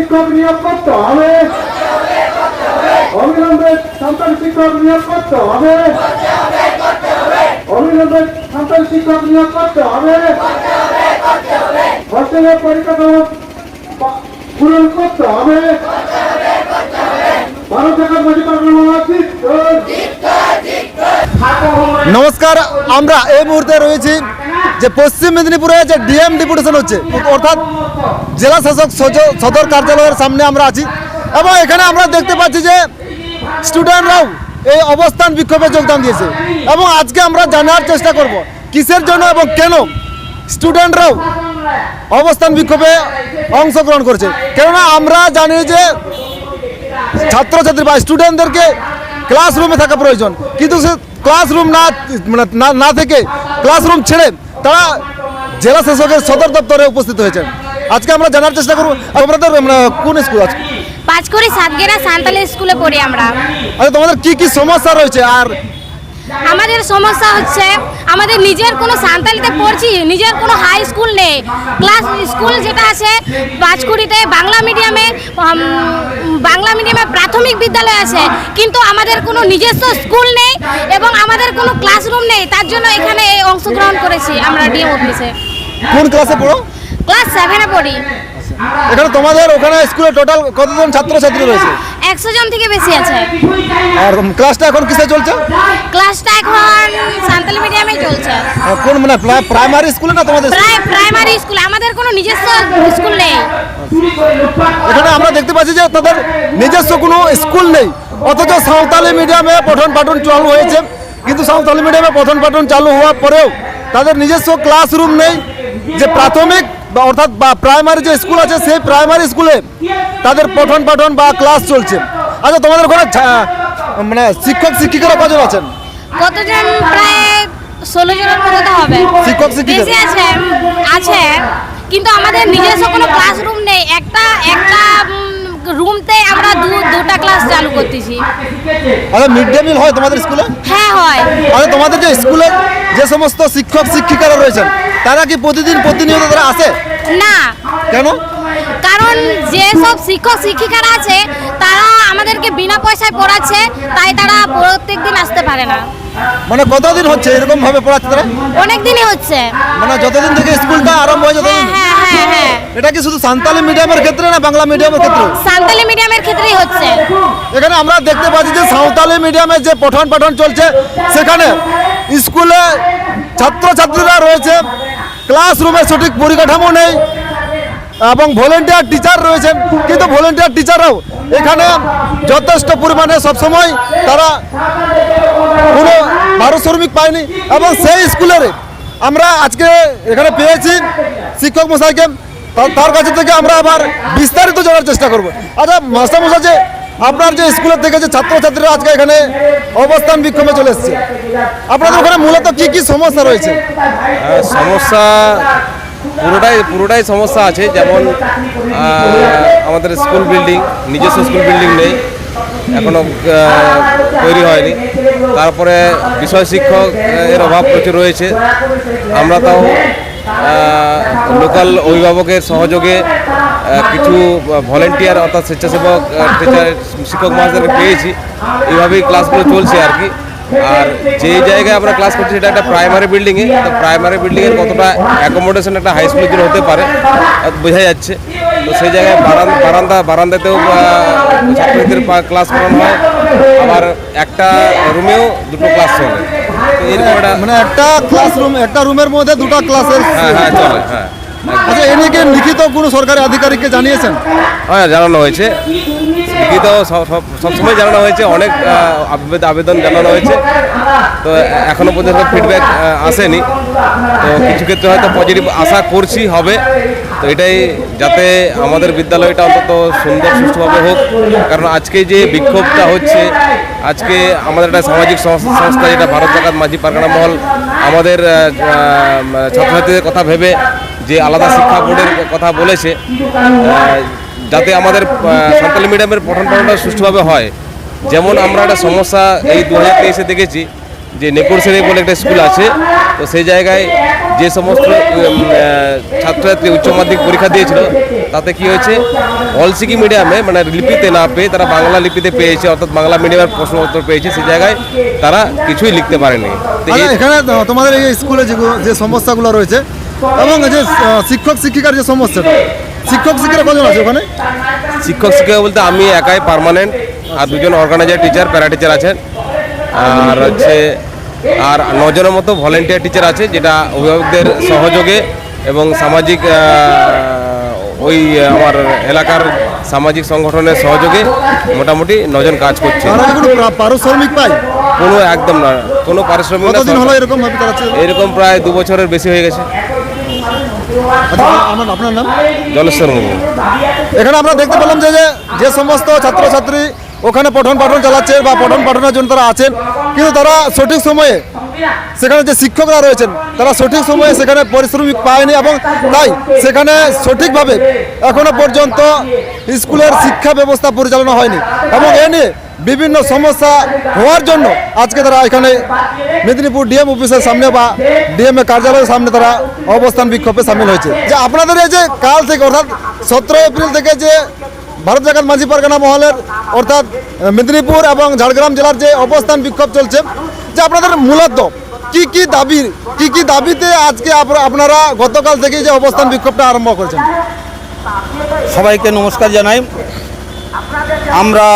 শিক্ষক নিয়োগ করতে হবে, অবিলম্বে সাঁওতালি শিক্ষক নিয়োগ করতে হবে, অবিলম্বে সাঁওতালি শিক্ষক নিয়োগ করতে হবে, হোস্টেলের পরিকাঠামো পূরণ করতে হবে, 12 টাকার মাঝে পাঠানো উচিত। নমস্কার, আমরা এই মুহূর্তে রয়েছি যে পশ্চিম মেদিনীপুরে যে ডিএম ডেপুটেশন হচ্ছে, অর্থাৎ জেলা শাসক সদর কার্যালয়ের সামনে আমরা আছি এবং এখানে আমরা দেখতে পাচ্ছি যে স্টুডেন্টরাও এই অবস্থান বিক্ষোভে যোগদান দিয়েছে এবং আজকে আমরা জানার চেষ্টা করব কিসের জন্য এবং কেন স্টুডেন্টরাও অবস্থান বিক্ষোভে অংশগ্রহণ করছে। কেননা আমরা জানি যে ছাত্রছাত্রী বা স্টুডেন্টদেরকে ক্লাসরুমে থাকা প্রয়োজন, কিন্তু সে ক্লাসরুম না থেকে ক্লাসরুম ছেড়ে তারা জেলা শাসকের সদর দপ্তরে উপস্থিত হয়েছেন। আজকে আমরা জানার চেষ্টা করব আপনাদের কোন স্কুল আছে? পাঁচকুড়ি সাতগেরা সান্তালি স্কুলে পড়ি আমরা। আচ্ছা, তোমাদের কি কি সমস্যা রয়েছে? আর আমাদের সমস্যা হচ্ছে আমাদের নিজের কোনো সান্তালিতে পড়ছি, নিজের কোনো হাই স্কুল নেই। ক্লাস স্কুল যেটা আছে পাঁচকুড়িতে বাংলা মিডিয়ামে প্রাথমিক বিদ্যালয় আছে, কিন্তু আমাদের কোনো নিজস্ব স্কুল নেই এবং আমাদের কোনো ক্লাসরুম নেই। তার জন্য এখানে অংশগ্রহণ করেছি আমরা ডিএম অফিসে। কোন ক্লাসে পড়ো? ক্লাস 7-এ পড়ি। এখানে তোমাদের ওখানে স্কুলে টোটাল কতজন ছাত্রছাত্রী রয়েছে? 100 জন থেকে বেশি আছে। আর ক্লাসটা এখন কিসে চলছে? ক্লাসটা এখন সান্তালি মিডিয়ামে চলছে। কোন প্রাইমারি স্কুলে না তোমাদের? প্রাইমারি স্কুল, আমাদের কোনো নিজস্ব স্কুল নেই। এখানে আমরা দেখতে পাচ্ছি যে তাদের নিজস্ব কোনো স্কুল নেই, অথচ সাঁওতালি মিডিয়ামে পঠন পাঠন চালু হয়েছে। কিন্তু সাঁওতালি মিডিয়ামে পঠন পাঠন চালু হওয়ার পরেও তাদের নিজস্ব ক্লাসরুম নেই। যে প্রাথমিক বা অর্থাৎ বা প্রাইমারি যে স্কুল আছে সেই প্রাইমারি স্কুলে তাদের পঠন পাঠন বা ক্লাস চলছে। আচ্ছা, তোমাদের ওখানে শিক্ষক শিক্ষিকারা কজন আছেন? কতজন? প্রায় 16 জনের মতো হবে। শিক্ষক শিক্ষিকা আছে, কিন্তু আমাদের নিজস্ব কোনো ক্লাসরুম নেই। একটা রুমতে আমরা দুটা ক্লাস চালু করতেছি। আচ্ছা, মিড ডে মিল হয় তোমাদের স্কুলে? হ্যাঁ হয়। আচ্ছা, তোমাদের যে স্কুলে যে সমস্ত শিক্ষক শিক্ষিকারা রয়েছেন তারা কি প্রতিনিয়ত তারা আসে না? কেন? কারণ যেসব শিক্ষক শিক্ষিকারা আছে তারা আমাদেরকে বিনা পয়সায় পড়াচ্ছে, তাই তারা প্রত্যেকদিন আসতে পারে না। মানে কতদিন হচ্ছে এরকম ভাবে পড়াচ্ছে তারা? অনেক দিনই হচ্ছে, মানে যতদিন থেকে স্কুলটা আরম্ভ হয় যতদিন। হ্যাঁ। এটা কি শুধু সাঁওতালি মিডিয়ামের ক্ষেত্রে না বাংলা মিডিয়ামের ক্ষেত্রে? সান্তালি মিডিয়ামের ক্ষেত্রেই হচ্ছে। এখানে আমরা দেখতে পাচ্ছি যে সাঁওতালি মিডিয়ামে যে পঠন পাঠন চলছে সেখানে স্কুলে ছাত্রছাত্রীরা রয়েছে, ক্লাসরুমে সঠিক পরিকাঠামো নেই এবং ভলেন্টিয়ার টিচার রয়েছেন, কিন্তু ভলেন্টিয়ার টিচাররাও এখানে যথেষ্ট পরিমাণে সবসময় তারা কোনো পারিশ্রমিক পায়নি। এবং সেই স্কুলের আমরা আজকে এখানে পেয়েছি শিক্ষক মশাইকে, তার কাছে থেকে আমরা আবার বিস্তারিত জানার চেষ্টা করব। আচ্ছা মাস্টারমশাই, যে আপনার যে স্কুলের থেকে যে ছাত্রছাত্রীরা আজকে এখানে অবস্থান বিক্ষোভে চলে এসছে, আপনাদের ওখানে মূলত কি কি সমস্যা রয়েছে? সমস্যা পুরোটাই সমস্যা আছে। যেমন আমাদের স্কুল বিল্ডিং, নিজস্ব স্কুল বিল্ডিং নেই, এখনো তৈরি হয়নি। তারপরে বিষয় শিক্ষক এর অভাব প্রচুর রয়েছে। আমরা তাও লোকাল অভিভাবকের সহযোগে কিছু ভলেন্টিয়ার অর্থাৎ স্বেচ্ছাসেবক টিচার শিক্ষক মহাশয়দেরকে পেয়েছি। এইভাবেই ক্লাসগুলো চলছে আর কি। আর যেই জায়গায় আমরা ক্লাস করছি সেটা একটা প্রাইমারি বিল্ডিংয়ে, তো প্রাইমারি বিল্ডিংয়ের কতটা অ্যাকোমোডেশন একটা হাই স্কুলের জন্য হতে পারে বোঝা যাচ্ছে। তো সেই জায়গায় বারান্দাতেও ছাত্রছাত্রীদের ক্লাস করানো হয়, আবার একটা রুমেও দুটো ক্লাস চলে। তো এরকম একটা ক্লাসরুম, একটা রুমের মধ্যে দুটো ক্লাসের হ্যাঁ চলে। হ্যাঁ। আচ্ছা, এ নিয়ে লিখিত কোনো সরকারি আধিকারিককে জানিয়েছেন? হ্যাঁ, জানানো হয়েছে। লিখিত সবসময় জানানো হয়েছে, অনেক আবেদন জানানো হয়েছে। তো এখনো পর্যন্ত ফিডব্যাক আসেনি। তো কিছু ক্ষেত্রে হয়তো পজিটিভ আশা করছি হবে। তো এটাই যাতে আমাদের বিদ্যালয়টা অন্তত সুন্দর সুষ্ঠুভাবে হোক। কারণ আজকে যে বিক্ষোভটা হচ্ছে, আজকে আমাদের একটা সামাজিক সংস্থা যেটা ভারত জাকাত মাঝি পারগানা মহল আমাদের ছাত্রছাত্রীদের কথা ভেবে যে আলাদা শিক্ষা বোর্ডের কথা বলেছে, যাতে আমাদের সাঁওতালি মিডিয়ামের পঠন পাঠনটা সুষ্ঠুভাবে হয়। যেমন আমরা একটা সমস্যা এই 2023-এ দেখেছি যে নেকুরসেরি বলে একটা স্কুল আছে, তো সেই জায়গায় যে সমস্ত ছাত্রছাত্রী উচ্চ মাধ্যমিক পরীক্ষা দিয়েছিল তাতে কি হয়েছে, অলসিকি মিডিয়ামে মানে লিপিতে না পেয়ে তারা বাংলা লিপিতে পেয়েছে, অর্থাৎ বাংলা মিডিয়ামের প্রশ্নপত্র পেয়েছে, সেই জায়গায় তারা কিছুই লিখতে পারেনি। তো আচ্ছা, এখানে তোমাদের এই স্কুলে যে সমস্যাগুলো রয়েছে এবং যে শিক্ষক শিক্ষিকার যে সমস্যাটা, শিক্ষক শিক্ষিকা কজন আছে ওখানে? শিক্ষক শিক্ষিকা বলতে আমি একাই পার্মানেন্ট, আর দুজন অর্গানাইজার টিচার, প্যারা টিচার আছেন, আর হচ্ছে আর 9 জনের মতো ভলেন্টিয়ার টিচার আছে, যেটা অভিভাবকদের সহযোগে এবং সামাজিক ওই আমার এলাকার সামাজিক সংগঠনের সহযোগে মোটামুটি 9 জন কাজ করছে। তারা কি কোনো পারিশ্রমিক পায়? কোনো একদম না, কোনো পারিশ্রমিক না। কতদিন হলো এরকম ভাবে চালাচ্ছে? এরকম প্রায় 2 বছরের বেশি হয়ে গেছে। আচ্ছা, আপনার নাম? জলেশ্বর মুর্মু। এখানে আমরা দেখতে পেলাম যে সমস্ত ছাত্রছাত্রী ওখানে পঠন পাঠন চালাচ্ছে বা পঠন পাঠনের জন্য তারা আছেন, কিন্তু তারা সঠিক সময়ে সেখানে যে শিক্ষকরা রয়েছেন তারা সঠিক সময়ে সেখানে পারিশ্রমিক পায়নি, এবং তাই সেখানে সঠিকভাবে এখনো পর্যন্ত স্কুলের শিক্ষা ব্যবস্থা পরিচালনা হয়নি, এবং এ নিয়ে বিভিন্ন সমস্যা হওয়ার জন্য আজকে তারা এখানে মেদিনীপুর ডিএম অফিসের সামনে বা ডিএম এর কার্যালয়ের সামনে তারা অবস্থান বিক্ষোভে সামিল হয়েছে। যে আপনাদের এই যে কাল থেকে অর্থাৎ 17 এপ্রিল থেকে যে ভারত জাকাত মাঝি পারগানা মহলের অর্থাৎ মেদিনীপুর এবং ঝাড়গ্রাম জেলার যে অবস্থান বিক্ষোভ চলছে, যে আপনাদের মূলত কি দাবিতে আজকে আপনারা গতকাল থেকে যে অবস্থান বিক্ষোভটা আরম্ভ করেছেন? সবাইকে নমস্কার জানাই। আমরা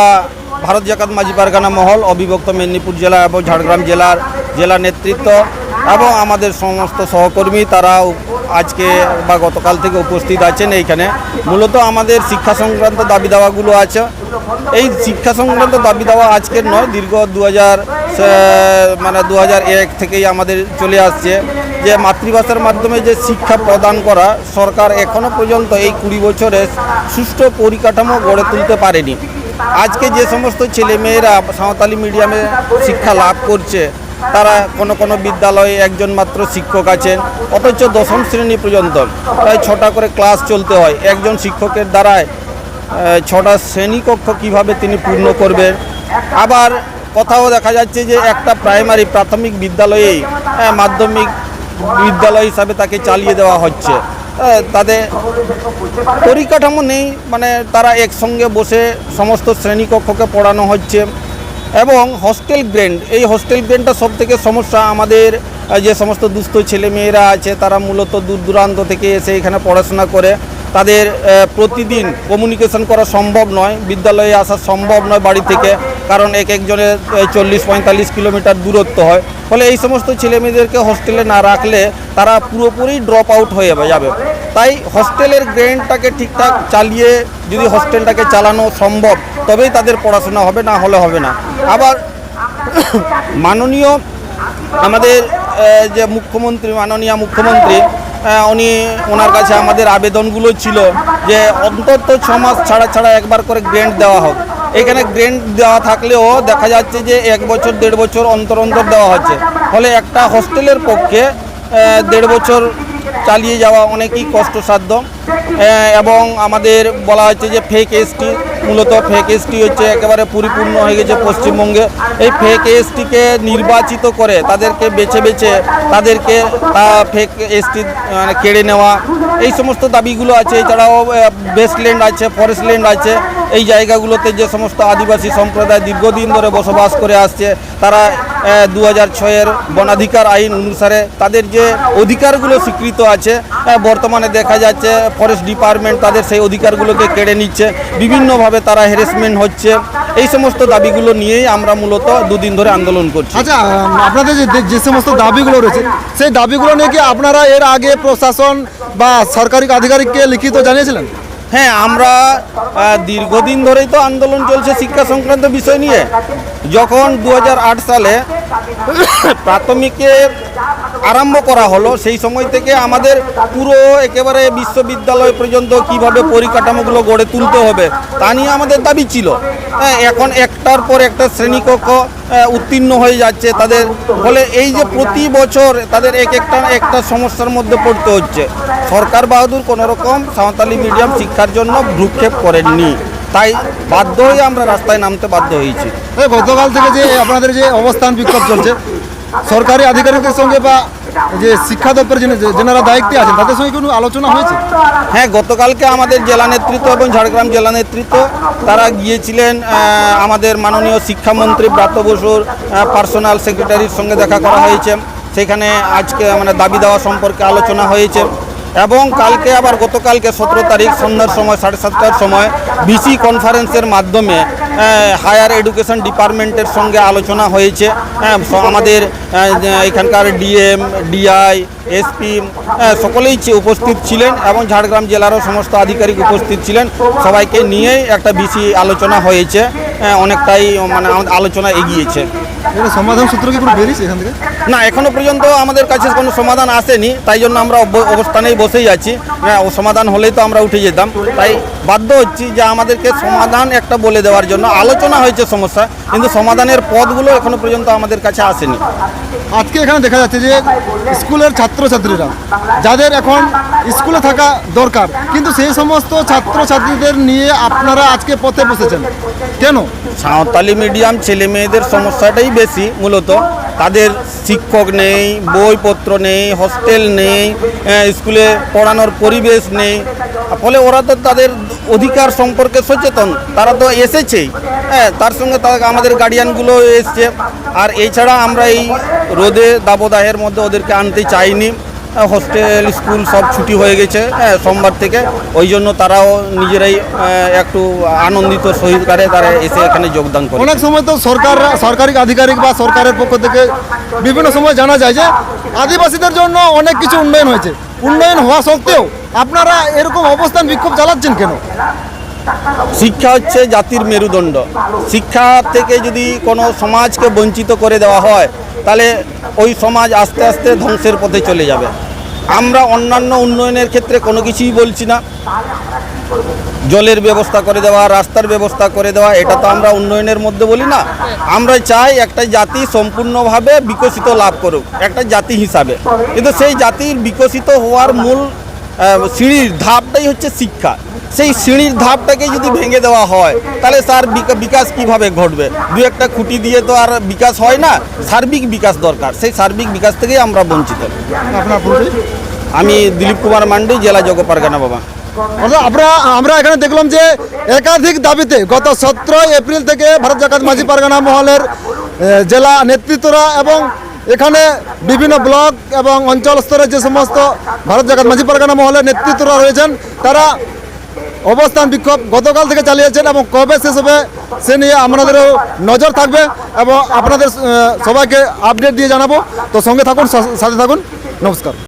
ভারত জাকাত মাঝি পারগানা মহল, অবিভক্ত মেদিনীপুর জেলা এবং ঝাড়গ্রাম জেলা নেতৃত্ব এবং আমাদের সমস্ত সহকর্মী তারা আজকে বা গতকাল থেকে উপস্থিত আছেন এইখানে। মূলত আমাদের শিক্ষা সংক্রান্ত দাবি দাওয়াগুলো আছে। এই শিক্ষা সংক্রান্ত দাবি দাওয়া আজকের নয়, দীর্ঘ 2001 থেকেই আমাদের চলে আসছে, যে মাতৃভাষার মাধ্যমে যে শিক্ষা প্রদান করা, সরকার এখনো পর্যন্ত এই 20 বছরে সুষ্ঠু পরিকাঠামো গড়ে তুলতে পারেনি। আজকে যে সমস্ত ছেলেমেয়েরা সাঁওতালি মিডিয়ামে শিক্ষা লাভ করছে, তারা কোনো বিদ্যালয়ে একজন মাত্র শিক্ষক আছেন, অথচ 10ম শ্রেণী পর্যন্ত প্রায় 6টা করে ক্লাস চলতে হয়। একজন শিক্ষকের দ্বারায় 6টা শ্রেণীকক্ষ কিভাবে তিনি পূর্ণ করবেন। আবার কোথাও দেখা যাচ্ছে যে একটা প্রাথমিক বিদ্যালয়েই মাধ্যমিক বিদ্যালয় হিসাবে তাকে চালিয়ে দেওয়া হচ্ছে। তাদের পরিকাঠামো নেই, মানে তারা একসঙ্গে বসে সমস্ত শ্রেণীকক্ষকে পড়ানো হচ্ছে। এবং এই হোস্টেল গ্রেন্টটা সব থেকে সমস্যা। আমাদের যে সমস্ত দুস্থ ছেলেমেয়েরা আছে তারা মূলত দূর দূরান্ত থেকে এসে এখানে পড়াশোনা করে, তাদের প্রতিদিন কমিউনিকেশন করা সম্ভব নয়, বিদ্যালয়ে আসা সম্ভব নয় বাড়ি থেকে, কারণ একজনের 40-45 কিলোমিটার দূরত্ব হয়। ফলে এই সমস্ত ছেলেমেয়েদেরকে হোস্টেলে না রাখলে তারা পুরোপুরি ড্রপ আউট হয়ে যাবে। তাই হোস্টেলের গ্রেন্টটাকে ঠিকঠাক চালিয়ে যদি হোস্টেলটাকে চালানো সম্ভব, তবেই তাদের পড়াশোনা হবে, না হলে হবে না। আবার আমাদের যে মাননীয় মুখ্যমন্ত্রী ওনার কাছে আমাদের আবেদনগুলো ছিল যে অন্তত 6 মাস ছাড়া একবার করে গ্রেন্ট দেওয়া হোক। এখানে গ্রেন্ট দেওয়া থাকলেও দেখা যাচ্ছে যে 1 বছর 1.5 বছর অন্তর দেওয়া হচ্ছে। ফলে একটা হোস্টেলের পক্ষে 1.5 বছর চালিয়ে যাওয়া অনেকই কষ্টসাধ্য। এবং আমাদের বলা হচ্ছে যে ফেক এসটি, মূলত ফেক এসটি হচ্ছে একেবারে পরিপূর্ণ হয়ে গেছে পশ্চিমবঙ্গে। এই ফেক এসটিকে নির্বাচিত করে তাদেরকে বেছে তাদেরকে ফেক এসটি মানে কেড়ে নেওয়া, এই সমস্ত দাবিগুলো আছে। এছাড়াও বেস্টল্যান্ড আছে, ফরেস্ট ল্যান্ড আছে, এই জায়গাগুলোতে যে সমস্ত আদিবাসী সম্প্রদায় দীর্ঘদিন ধরে বসবাস করে আসছে, তারা 2006-এর বনাধিকার আইন অনুসারে তাদের যে অধিকারগুলো স্বীকৃত আছে, বর্তমানে দেখা যাচ্ছে ফরেস্ট ডিপার্টমেন্ট তাদের সেই অধিকারগুলোকে কেড়ে নিচ্ছে, বিভিন্নভাবে তারা হ্যারাসমেন্ট হচ্ছে। এই সমস্ত দাবিগুলো নিয়েই আমরা মূলত 2 দিন ধরে আন্দোলন করছি। আচ্ছা, আপনাদের যে সমস্ত দাবিগুলো রয়েছে সেই দাবিগুলো নিয়ে কি আপনারা এর আগে প্রশাসন বা সরকারি আধিকারিককে লিখিত জানিয়েছিলেন? হ্যাঁ, আমরা দীর্ঘদিন ধরেই তো আন্দোলন চলছে শিক্ষা সংক্রান্ত বিষয় নিয়ে। যখন 2008 সালে প্রাথমিকে আরম্ভ করা হলো, সেই সময় থেকে আমাদের পুরো একেবারে বিশ্ববিদ্যালয় পর্যন্ত কিভাবে পরিকাঠামোগুলো গড়ে তুলতে হবে তা নিয়ে আমাদের দাবি ছিল। এখন একটার পর একটা শ্রেণীকক্ষ উত্তীর্ণ হয়ে যাচ্ছে তাদের, ফলে এই যে প্রতি বছর তাদের একটা সমস্যার মধ্যে পড়তে হচ্ছে। সরকার বাহাদুর কোনো রকম সাঁওতালি মিডিয়াম শিক্ষার জন্য ভ্রুক্ষেপ করেননি, তাই বাধ্য হয়ে আমরা রাস্তায় নামতে বাধ্য হয়েছি। গতকাল থেকে যে আপনাদের যে অবস্থান বিক্ষোভ চলছে, সরকারি আধিকারিকদের সঙ্গে বা যে শিক্ষা দপ্তরের যেনারা দায়িত্বে আছেন তাদের সঙ্গে কোনো আলোচনা হয়েছে? হ্যাঁ, গতকালকে আমাদের জেলা নেতৃত্ব এবং ঝাড়গ্রাম জেলা নেতৃত্ব তারা গিয়েছিলেন। আমাদের মাননীয় শিক্ষামন্ত্রী ব্রাত্য বসুর পার্সোনাল সেক্রেটারির সঙ্গে দেখা করা হয়েছে। সেখানে আজকে মানে দাবি দেওয়া সম্পর্কে আলোচনা হয়েছে এবং কালকে আবার গতকালকে 17 তারিখ সন্ধ্যার সময় 7:30টার সময় ভিসি কনফারেন্সের মাধ্যমে হায়ার এডুকেশন ডিপার্টমেন্টের সঙ্গে আলোচনা হয়েছে। আমাদের এখানকার ডিএম, ডিআই, এসপি সকলেই উপস্থিত ছিলেন এবং ঝাড়গ্রাম জেলারও সমস্ত আধিকারিক উপস্থিত ছিলেন। সবাইকে নিয়েই একটা ভিসি আলোচনা হয়েছে। অনেকটাই মানে আলোচনা এগিয়েছে। সমাধান সূত্র কি কোনো বেরিয়েছে এখান থেকে? না, এখনো পর্যন্ত আমাদের কাছে কোনো সমাধান আসেনি, তাই জন্য আমরা অবস্থানেই বসেই আছি। ও সমাধান হলেই তো আমরা উঠে যেতাম, তাই বাধ্য হচ্ছি যে আমাদেরকে সমাধান একটা বলে দেওয়ার জন্য। আলোচনা হয়েছে সমস্যা, কিন্তু সমাধানের পথগুলো এখনো পর্যন্ত আমাদের কাছে আসেনি। আজকে এখানে দেখা যাচ্ছে যে স্কুলের ছাত্রছাত্রীরা যাদের এখন স্কুলে থাকা দরকার, কিন্তু সেই সমস্ত ছাত্রছাত্রীদের নিয়ে আপনারা আজকে পথে বসেছেন কেন? সাঁওতালি মিডিয়াম ছেলে মেয়েদের সমস্যাটাই বেশি। মূলত তাদের শিক্ষক নেই, বইপত্র নেই, হস্টেল নেই, স্কুলে পড়ানোর পরিবেশ নেই। ফলে ওরা তো তাদের অধিকার সম্পর্কে সচেতন, তারা তো এসেছেই। তার সঙ্গে আমাদের গার্ডিয়ানগুলো এসছে। আর এছাড়া আমরা এই রোদে দাবদাহের মধ্যে ওদেরকে আনতে চাইনি। হস্টেল স্কুল সব ছুটি হয়ে গেছে সোমবার থেকে, ওই জন্য তারাও নিজেরাই একটু আনন্দিত সহকারে তারা এসে এখানে যোগদান করে। অনেক সময় তো সরকারি আধিকারিক বা সরকারের পক্ষ থেকে বিভিন্ন সময় জানা যায় যে আদিবাসীদের জন্য অনেক কিছু উন্নয়ন হয়েছে। উন্নয়ন হওয়া সত্ত্বেও আপনারা এরকম অবস্থান বিক্ষোভ চালাচ্ছেন কেন? শিক্ষা হচ্ছে জাতির মেরুদণ্ড। শিক্ষা থেকে যদি কোনো সমাজকে বঞ্চিত করে দেওয়া হয়, তাহলে ওই সমাজ আস্তে আস্তে ধ্বংসের পথে চলে যাবে। আমরা অন্যান্য উন্নয়নের ক্ষেত্রে কোনো কিছুই বলছি না। জলের ব্যবস্থা করে দেওয়া, রাস্তার ব্যবস্থা করে দেওয়া, এটা তো আমরা উন্নয়নের মধ্যে বলি না। আমরা চাই একটা জাতি সম্পূর্ণভাবে বিকশিত লাভ করুক একটা জাতি হিসাবে। কিন্তু সেই জাতির বিকশিত হওয়ার মূল সিঁড়ির ধাপটাই হচ্ছে শিক্ষা। সেই সিঁড়ির ধাপটাকে যদি ভেঙে দেওয়া হয়, তাহলে তার বিকাশ কিভাবে ঘটবে? দু একটা খুঁটি দিয়ে তো আর বিকাশ হয় না। সার্বিক বিকাশ দরকার, সেই সার্বিক বিকাশ থেকেই আমরা বঞ্চিত। আপনার পরিচয়? আমি দিলীপ কুমার মান্ডি, জেলা যোগ পারগানা বাবা। আমরা এখানে দেখলাম যে একাধিক দাবিতে গত 17 এপ্রিল থেকে ভারত জাকাত মাঝি পারগানা মহলের জেলা নেতৃত্বরা এবং এখানে বিভিন্ন ব্লক এবং অঞ্চল স্তরে যে সমস্ত ভারত জাকাত মাঝি পারগানা মহলের নেতৃত্বরা রয়েছেন, তারা অবস্থান বিক্ষোভ গতকাল থেকে চালিয়েছেন এবং কবে শেষ হবে সে নিয়ে আমাদেরও নজর থাকবে এবং আপনাদের সবাইকে আপডেট দিয়ে জানাবো। তো সঙ্গে থাকুন, সাথে থাকুন। নমস্কার।